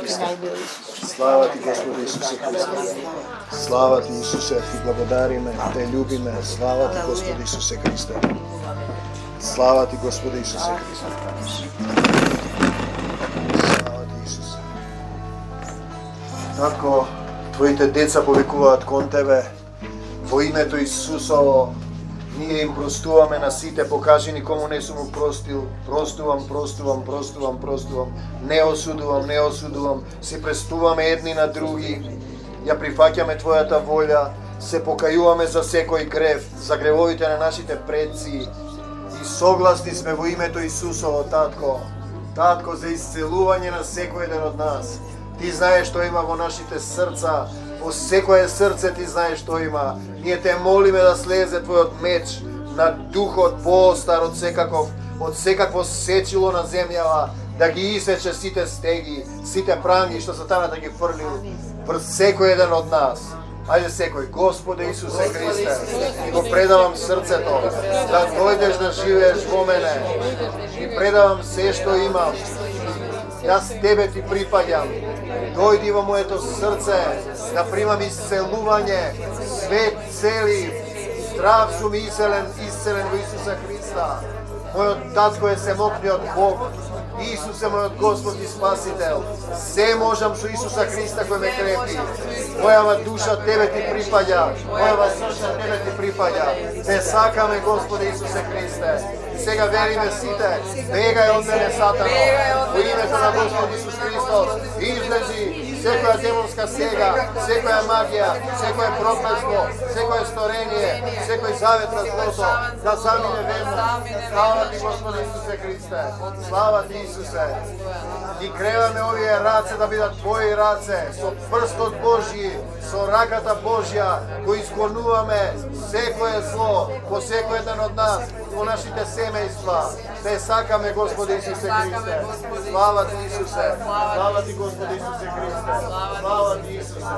Христе. Слава Ти, Господи Исусе Христе. Слава Ти, Исусе, Ти благодариме, Те любиме. Слава Ти, Господи Исусе Христе. Слава Ти, Господи Исусе Христе. Слава Ти, Исусе. Ако Твоите деца повикуваат кон Тебе, во името Исусово, ние им простуваме на сите, покажи никому не сум му простил, простувам, не осудувам, се престуваме едни на други, ја прифаќаме Твојата волја, се покајуваме за секој грев, за гревовите на нашите предци и согласни сме во името Исусово, Татко, за исцелување на секој еден од нас. Ти знаеш што има во нашите срца, во секое срце Ти знаеш што има. Ние Те молиме да слезе Твојот меч на духот поостар од секакво сечило на земјава, да ги исече сите стеги, сите пранги што сатаната ги фрлил врз секој еден од нас. Ајде секој, Господе Исусе Христе, и го предавам срцето, да дојдеш да живееш во мене, и предавам се што имам. Јас Тебе Ти припаѓам. Дојди во моето срце, да примам исцелување, свет цели, здрав сум исцелен во Исуса Христа. Мојот татко е семокниот Бог, Исус е мојот Господ и Спасител. Се можам со Исуса Христа кој ме крепи. Мојава душа Тебе Ти припаѓа, мојава срце Тебе Ти припаѓа. Те сакаме, Господи Исусе Христе. И сега вериме сите, бегај од мене Сатано, во името на Господ Исус Христос, излези секоја демонска сега, секоја магија, секоја проклетство, секоја сторение, секој завет на злото, да замине веднаш. Слава Ти, Господи Исусе Христе, слава Ти, Исусе. И креваме овие раце да бидат Твои раце, со прстот Божји, со раката Божја, кој изгонуваме секое зло по секој еден од нас, во нашите семејства. Те сакаме, Господи Исусе Христе. Слава Ти, Исусе. Слава Ти, Господи Исусе Христе. Слава Ти, Исусе.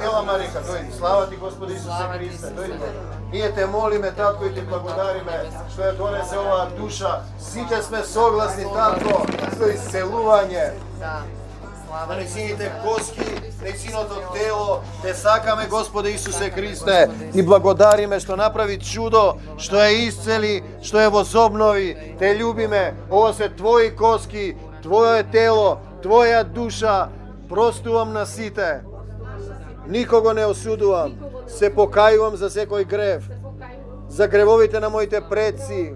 Ела Марика, дојди. Слава Ти, Господи Исусе Христе. Дојди. Ние Те молиме, Татко, и Ти благодариме што ја донесе оваа душа. Сите сме согласни, Татко, со исцелување. На несините коски, несиното тело, Те сакаме, Господе Исусе Христе, и благодариме што направи чудо, што ја исцели, што ја возобнови. Те љубиме, ово се Твои коски, Твое тело, Твоја душа. Простувам на сите. Никого не осудувам. Се покајувам за секој грев, за гревовите на моите предци.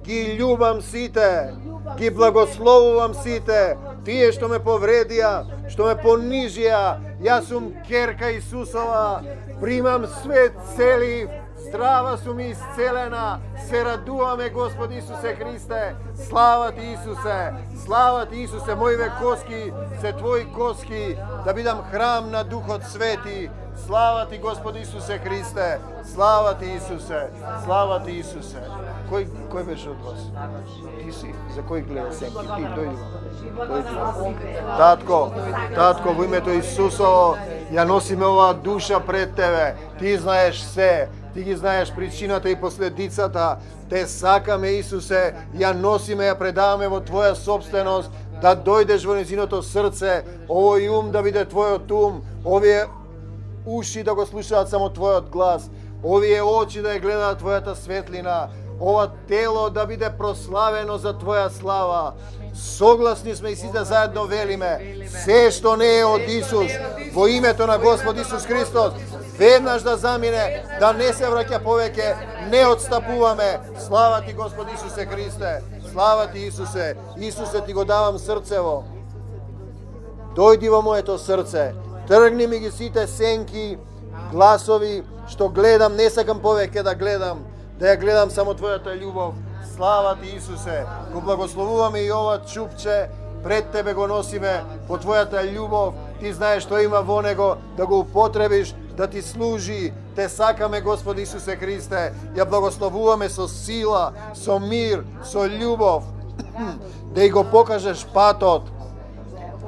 Ги љубам сите, ги благословувам сите. Тие што ме повредија, што ме понижија, јас сум керка Исусова, примам свет цели, здрава сум и исцелена, се радуваме, Господи Исусе Христе, слава Ти, Исусе, моите коски се Твои коски, да бидам храм на Духот Свети. Слава Ти, Господи Исусе Христе, слава Ти, Исусе, слава Ти, Исусе. Кој беше од вас? Ти си, за кој гледа сенки? Ти, дојди. Татко, во името Исусово, ја носиме оваа душа пред Тебе. Ти знаеш се, Ти ги знаеш причината и последицата. Те сакаме, Исусе, ја носиме, ја предаваме во Твоја собственост, да дојдеш во незиното срце, овој ум да биде Твојот ум, овие уши да го слушаат само Твојот глас, овие очи да ја гледаат Твојата светлина, ова тело да биде прославено за Твоја слава. Согласни сме и сите заедно велиме, се што не е од Исус, во името на Господ Исус Христос, веднаш да замине, да не се враќа повеќе, не отстапуваме. Слава Ти, Господ Исусе Христе, слава Ти, Исусе. Исусе, Ти го давам срцево. Дојди во моето срце, тргни ми ги сите сенки, гласови, што гледам, не сакам повеќе да гледам, да ја гледам само Твојата љубов. Слава Ти, Исусе. Го благословуваме и ова чупче, пред Тебе го носиме по Твојата љубов. Ти знаеш што има во него, да го употребиш, да Ти служи. Те сакаме, Господи Исусе Христе. Ја благословуваме со сила, со мир, со љубов. Да и го покажеш патот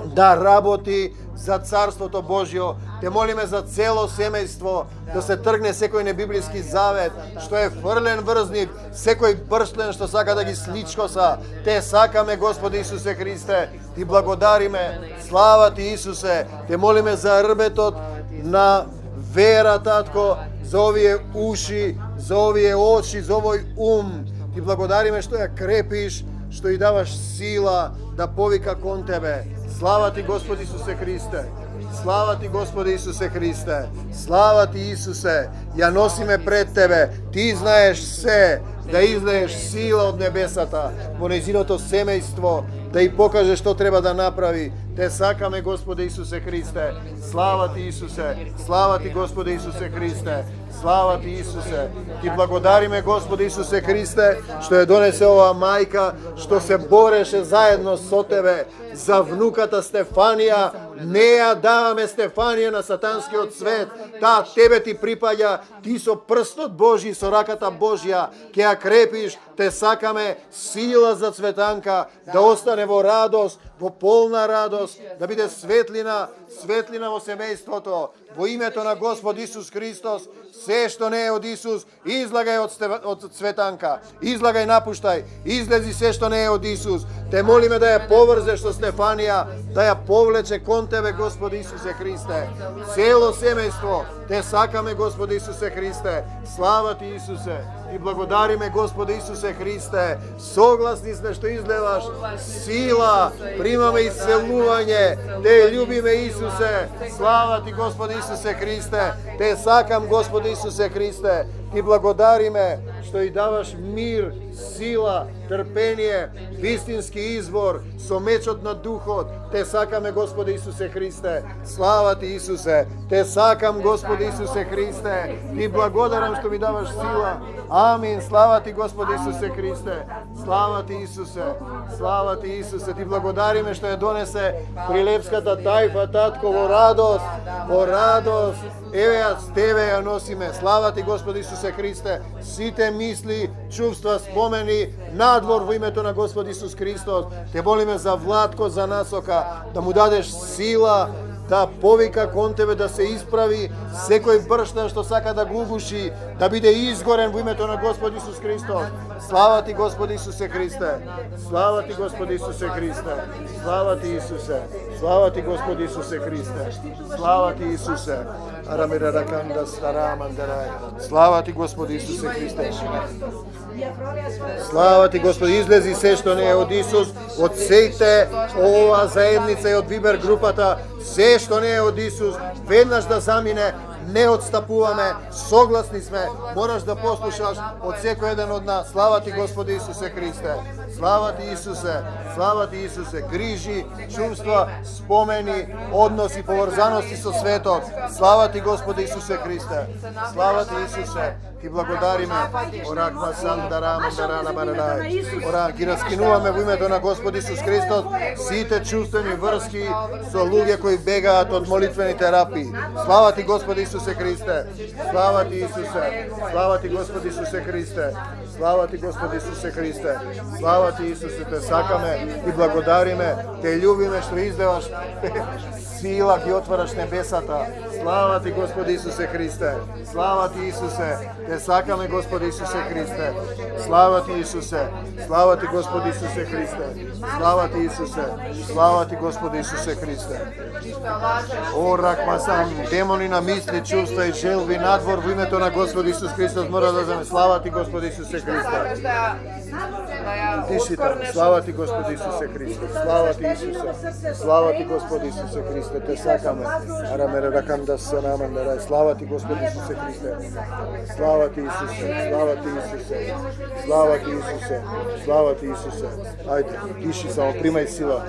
da работи за Царството Божјо. Те молиме за цело семејство, да се тргне секој небиблиски завет, што е фрлен врз нив, секој бршлен што сака да ги сличкоса. Те сакаме, Господи Исусе Христе, Ти благодариме, слава Ти Исусе. Те молиме за рбетот на вера, Татко, за овие уши, за овие очи, за овој ум. Ти благодариме што ја крепиш, што и даваш сила да повика кон Тебе. Слава Ти, Господи Исусе Христе. Слава Ти, Господи Исусе Христе. Слава Ти, Исусе. Ја носиме пред Тебе. Ти знаеш се, да излееш сила од небесата во нејзиното семејство, да и покажеш што треба да направи. Те сакаме, Господи Исусе Христе. Слава Ти, Исусе. Слава Ти, Господи Исусе Христе. Слава Ти, Исусе. Ти благодариме, Господи Исусе Христе, што ја донесе оваа мајка, што се бореше заедно со Тебе за внуката Стефанија. Не ја даваме Стефанија на сатанскиот свет. Таа Тебе Ти припаѓа. Ти со прстот Божи, со раката Божја, ќе ја крепиш. Те сакаме сила за Цветанка, да остане во радост, во полна радост, да биде светлина, светлина во семејството. Во името на Господ Исус Христос, се што не е од Исус, излагај од Цветанка, излагај, напуштај, излези се што не е од Исус. Те молиме да ја поврзеш со Стефанија, да ја повлече кон Тебе, Господи Исусе Христе. Цело семејство, Те сакаме, Господи Исусе Христе. Слава Ти, Исусе. Ти благодариме, Господи Исусе Христе. Согласни сме што излеваш сила, примаме исцелување. Те љубиме, Исусе. Слава Ти, Господи Исусе Христе. Те сакам, Господи Исусе Христе. Ти благодариме што и даваш мир, сила, трпение, вистински избор со мечот на духот. Те сакаме, Господи Исусе Христе. Слава Ти, Исусе. Те сакам, Господи Исусе Христе. Ти благодарам што ми даваш сила. Амин. Слава Ти, Господи Исусе Христе. Слава Ти, Исусе. Слава Ти, Исусе. Ти благодариме што ја донесе прилепската тајфа, Татко, во радост. Во радост. Еве ја с Тебе ја носиме. Слава Ти, Господи Исусе Христе. Сите мисли, чувства, спомени надвор во името на Господ Исус Христос. Те молиме за Владко, за насока, да му дадеш сила, да повика кон Тебе, да се исправи секој брштан што сака да го угуши, да биде изгорен во името на Господ Исус Христос. Слава Ти, Господи Исусе Христе. Слава Ти, Господи Исусе Христе. Слава Ти, Исусе. Слава Ти, Господи Исусе Христе. Слава Ти, Исусе. Арамира раканда старамандарај. Слава Ти, Господи Исусе Христе. Слава Ти, Господи, излези се што не е од Исус, од сејте ова заедница и од Вибер групата, се што не е од Исус, веднаш да замине, не отстапуваме, согласни сме, мораш да послушаш од секој еден од нас. Слава Ти, Господи Исусе Христе. Слава Ти, Исусе. Слава Ти, Исусе. Грижи, чувства, спомени, односи, поврзаности со светот. Слава Ти, Господи Исусе Христе. Слава Ти, Исусе. Ти благодариме. Орак масандарам дарана барадај. Ора ги раскинуваме во името на Господ Исус Христос сите чувствени врски со луѓе кои бегаат од молитвени терапии. Слава Ти, Господи Исусе Христе. Слава Ти, Исусе. Слава Ти, Господи Исусе Христе. Слава Ти, Господи Исусе Христе. Слава Ти, Исусе, Те сакаме и благодариме, Те љубиме што издеваш сила, ги отвараш небесата. Слава Ти, Господи Исусе Христе. Слава Ти, Исусе. Те сакаме, Господи Исусе Христе. Слава Ти, Исусе. Слава Ти, Господи Исусе Христе. Слава Ти, Исусе. Слава Ти, Господи Исусе Христе. О, ракмасан, демони на мисли, чувства и желби надвор во името на Господ Исус Христос мора да заме. Слава Ти, Господи Исусе Христе. Дишите. Слава Ти, Господи Исусе Христе. Слава Ти, Исусе. Слава Ти, Господи Исусе Христе. Те сакаме. Арамере ракам да се намандарај. Слава Ти, Господи Исусе Христе. Слава Ти, Исусе. Слава Ти, Исусе. Слава Ти, Исусе. Слава Ти, Исусе. Ајде, диши само, примај сила.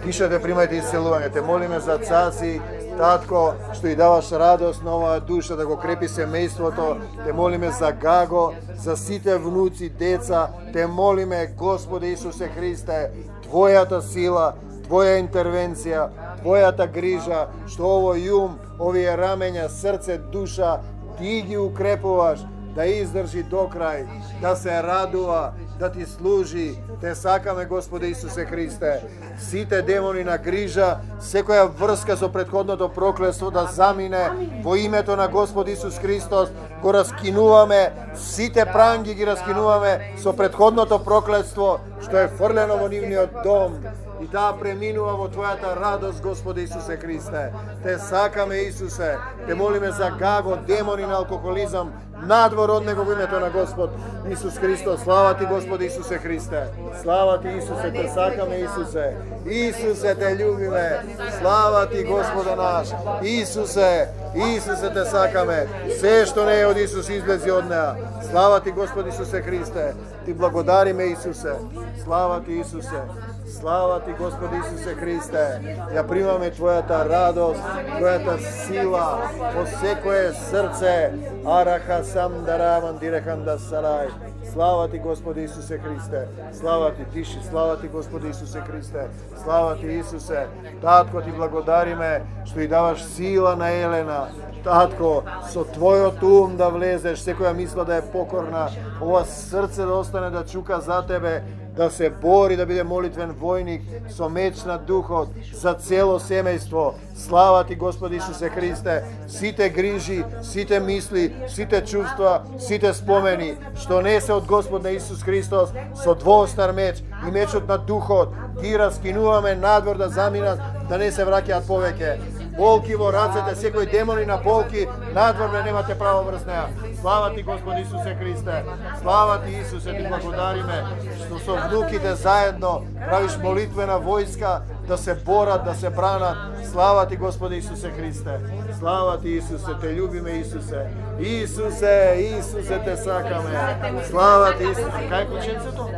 Дишате, примајте исцелување. Те молиме за цаси, Татко, што и даваш радост на оваа душа, да го крепи семејството. Те молиме за Гаго, за сите внуци, деца. Те молиме, Господи Исусе Христе, Твојата сила, Твоја интервенција, Твојата грижа, што овој ум, овие рамења, срце, душа, Ти ги укрепуваш, da izdrži do kraj, da se radува, да ти служи. Те сакаме, Господи Исусе Христе, сите демони на грижа, секоја врска со претходното проклетство да замине во името на Господ Исус Христос. Го раскинуваме, сите пранги ги раскинуваме со претходното проклетство што е фрлено во нивниот дом. И таа преминува во Твојата радост, Господи Исусе Христе. Те сакаме, Исусе, те молиме за гаго, демони на алкохолизам, надвор од него во името на Господ Исус Христос. Слава Ти, Господи Исусе Христе. Слава Ти, Исусе, те сакаме, Исусе. Исусе, те љубиме. Слава Ти, Господе наш. Исусе, Исусе, те сакаме. Се што не е од Исус излези од неа. Слава Ти, Господи Исусе Христе. Ти благодариме, Исусе. Слава Ти, Исусе. Слава Ти, Господи Исусе Христе. Ја примаме Твојата радост, Твојата сила во секое срце. Араха сам дараван дирехан да сарај. Слава Ти, Господи Исусе Христе. Слава Ти, тиши. Слава Ти, Господи Исусе Христе. Слава Ти, Исусе. Татко, Ти благодариме што и даваш сила на Елена. Татко, со Твојот ум да влезеш, секоја мисла да е покорна, ова срце да остане да чука за Тебе, да се бори, да биде молитвен војник со меч на духот за цело семејство. Слава Ти, Господи Исусе Христе. Сите грижи, сите мисли, сите чувства, сите спомени што не се од Господ на Исус Христос, со двоостар меч и мечот на духот ги раскинуваме надвор да заминат, да не се враќаат повеќе. Болки во рацете, секој демони на болки, надвор не немате право врз неа. Слава Ти, Господи Исусе Христе. Слава Ти, Исусе, Ти благодариме што со внуките заедно правиш молитвена војска да се борат, да се бранат. Слава Ти, Господи Исусе Христе. Слава Ти, Исусе, те љубиме, Исусе. Исусе, Исусе, те сакаме. Слава Ти, Исусе. Кај кученцето?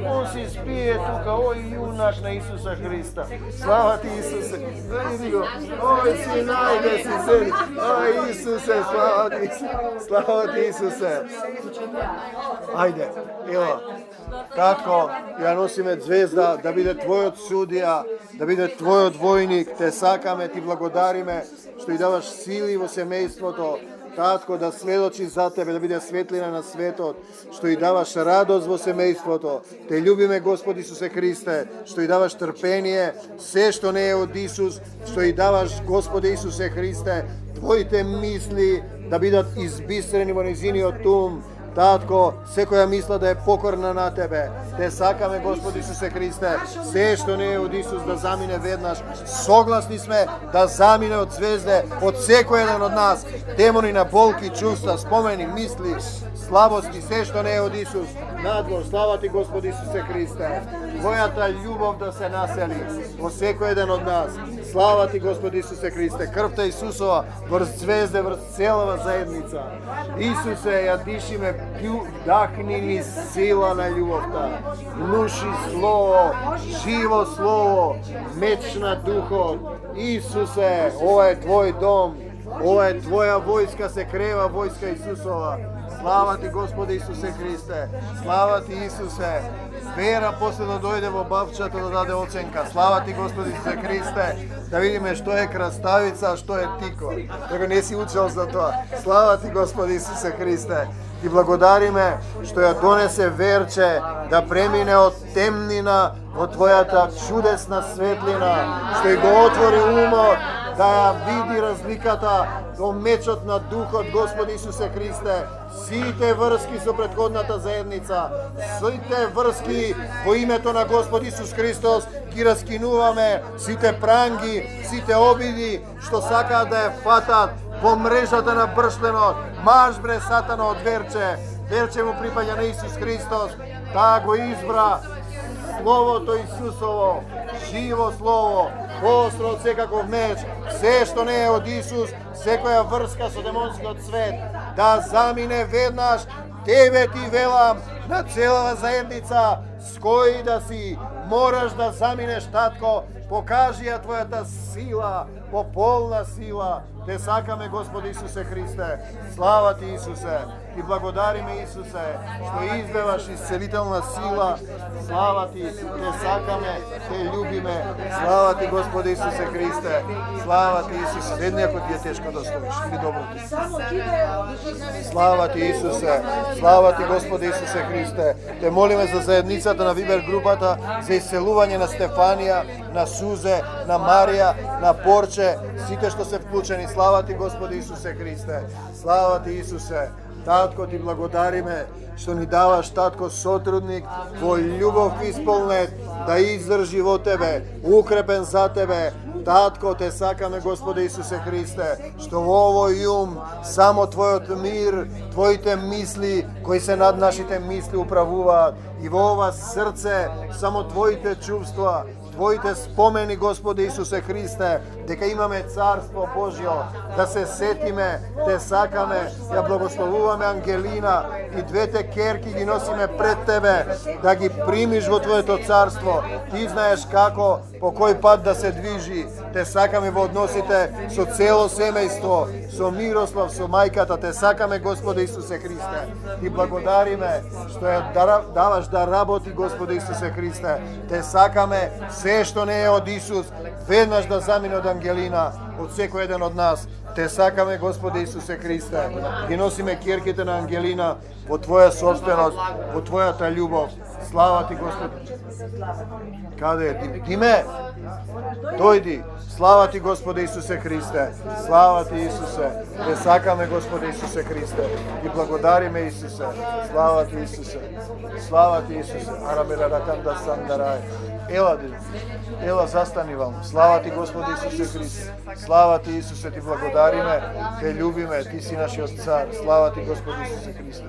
Он си спие тука, ој јунак на Исуса Христа. Слава Ти, Исусе. Види го. Ој си најде си сели. Ој Исусе, слава Ти. Слава Ти, Исусе. Ајде, ево. Татко, ја носиме звезда да биде Твојот судија, да биде Твојот војник. Те сакаме, Ти благодариме што и даваш сили во семејството. Татко, да сведочи за Тебе, да биде светлина на светот, што и даваш радост во семејството. Те љубиме, Господ Исусе Христе, што и даваш трпение, се што не е од Исус, што и даваш, Господе Исусе Христе, Твоите мисли да бидат избистрени во низиниот ум. Татко, секоја мисла да е покорна на Тебе. Те сакаме, Господ Исусе Христе, се што не е од Исус да замине веднаш. Согласни сме да замине од звезде, од секој еден од нас. Демони на болки, чувства, спомени, мисли, слабости, се што не е од Исус. Надвор, слава Ти, Господ Исусе Христе. Твојата љубов да се насели во секој еден од нас. Слава Ти, Господ Исусе Христе. Крвта Исусова врз звезде, врз целава заедница. Исусе, ја дишиме, дахни ни сила на љубовта. Внуши слово, живо слово, меч на духот. Исусе, ова е Твој дом, ова е Твоја војска, се крева војска Исусова. Слава Ти, Господи Исусе Христе. Слава Ти, Исусе. Вера после да дојде во бавчето да даде оценка. Слава Ти, Господи Исусе Христе. Да видиме што е краставица, што е тико. Дека не си учел за тоа. Слава Ти, Господи Исусе Христе. Ти благодариме што ја донесе верче да премине од темнина во Твојата чудесна светлина, што ја го отвори умот да ја види разликата во мечот на духот, Господи Исусе Христе. Сите врски со претходната заедница, сите врски во името на Господ Исус Христос ги раскинуваме, сите пранги, сите обиди што сакаат да ја фатат во мрежата на бршленот. Маш бре сатана од верче. Верче му припаѓа на Исус Христос. Таа го избра Словото Исусово, живо Слово, остро од секаков меч, се што не е од Исус, секоја врска со демонскиот свет, да замине веднаш. Тебе Ти велам на целава заедница, с кои да си, мораш да заминеш, Татко, покажи ја Твојата сила, по полна сила. Те сакаме, Господи Исусе Христе. Слава Ти, Исусе. Ti благодариме, Исусе, што излеваш исцелителна сила. Слава Ти, Те сакаме, Те љубиме. Слава Ти, Господи Исусе Христе. Слава Ти, Исусе. Седни ако ти е тешко да стоиш, или добро ти. Слава Ти, Исусе. Слава Ти, Господи Исусе Христе. Те молиме за заедницата на Вибер групата, за исцелување на Стефанија, на Сузе, на Марија, на Порче, сите што се вклучени. Слава Ти, Господи Исусе Христе. Слава Ти, Исусе. Татко, Ти благодариме што ни даваш, Татко, сотрудник во љубов исполнет, да издржи во Тебе, укрепен за Тебе. Татко, Те сакаме, Господи Исусе Христе, што во овој ум само Твојот мир, Твоите мисли, кои се над нашите мисли управуваат, и во ова срце само Твоите чувства, Твоите спомени, Господи Исусе Христе, дека имаме Царство Божјо, да се сетиме, Те сакаме, ја благословуваме Ангелина и двете керки ги носиме пред Тебе, да ги примиш во Твоето Царство. Ти знаеш како, по кој пат да се движи. Те сакаме во односите со цело семејство, со Мирослав, со мајката. Те сакаме, Господи Исусе Христе. Ти благодариме што ја даваш да работи, Господи Исусе Христе. Те сакаме се што не е од Исус, веднаш да замине од Ангелина, од секој еден од нас. Те сакаме, Господи Исусе Христе. Ги носиме кирките на Ангелина во Твоја собственост, во Твојата љубов. Слава Ти, Господи. Каде е? Диме, дојди. Слава Ти, Господи Исусе Христе. Слава Ти, Исусе. Те сакаме, Господи Исусе Христе. Ти благодариме, Исусе. Слава Ти, Исусе. Слава Ти, Исусе. Арабера раканда сандарај. Ела, застани вам. Слава Ти, Господи Исусе Христе. Слава Ти, Исусе, Ти благодариме, Те љубиме, Ти си нашиот цар. Слава Ти, Господи Исусе Христе.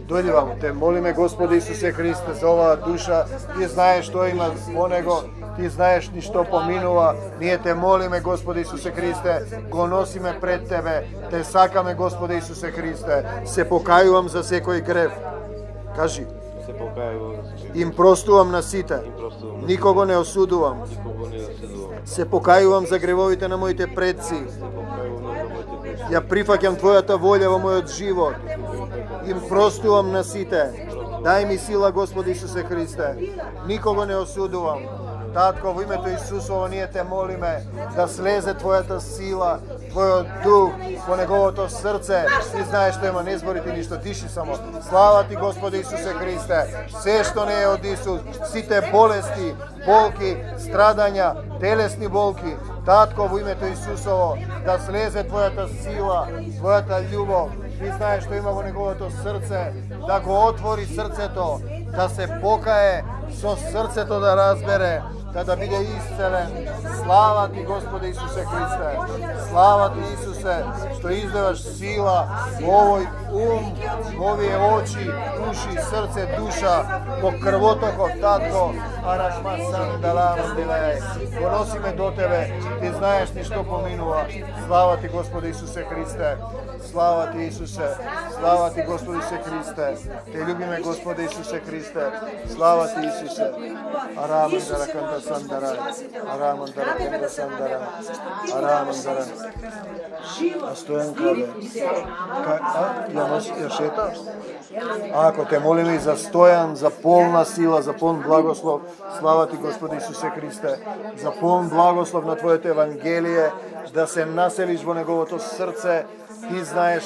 Дојди вам, Те молиме, Господи Исусе Христе, за оваа душа. Ти знаеш што има во него, Ти знаеш ни што поминува. Ние Те молиме, Господи Исусе Христе, го носиме пред Тебе. Те сакаме, Господи Исусе Христе. Се покајувам за секој грев. Кажи. Се покајувам за секој. Им простувам на сите. Никого не осудувам. Се покајувам за гревовите на моите предци. Ја прифаќам Твојата волја во мојот живот. Им простувам на сите. Дај ми сила, Господи Исусе Христе. Никого не осудувам. Татко, во името Исусово ние Те молиме да слезе Твојата сила, Твојот дух во неговото срце. Ти знаеш што има, не збори Ти ништо, диши само. Слава Ти, Господи Исусе Христе. Се што не е од Исус, сите болести, болки, страдања, телесни болки, Татко, во името Исусово, да слезе Твојата сила, Твојата љубов. Ти знаеш што има во неговото срце, да го отвори срцето, да се покае, со срцето да разбере, да биде исцелен. Слава Ти, Господи Исусе Христе. Слава Ти, Исусе, што излеваш сила во овој ум, во овие очи, уши, срце, душа, во крвотокот, Татко, арашма сандалам дилеј. Го носиме до Тебе, Ти знаеш ни што поминува. Слава Ти, Господи Исусе Христе. Слава Ти, Исусе. Слава Ти, Господи Исусе Христе. Те љубиме, Господи Исусе Христе. Слава Ти, Исусе. Арамен дараканда сандарай. Арамен дараканда сандарай. Арамен дараканда. А стојан каде? Ја шета? Ако Те молиме и за Стојан, за полна сила, за полн благослов, слава Ти, Господи Исусе Христе, за полн благослов на Твоето Евангелие, да се населиш во неговото срце. Ти знаеш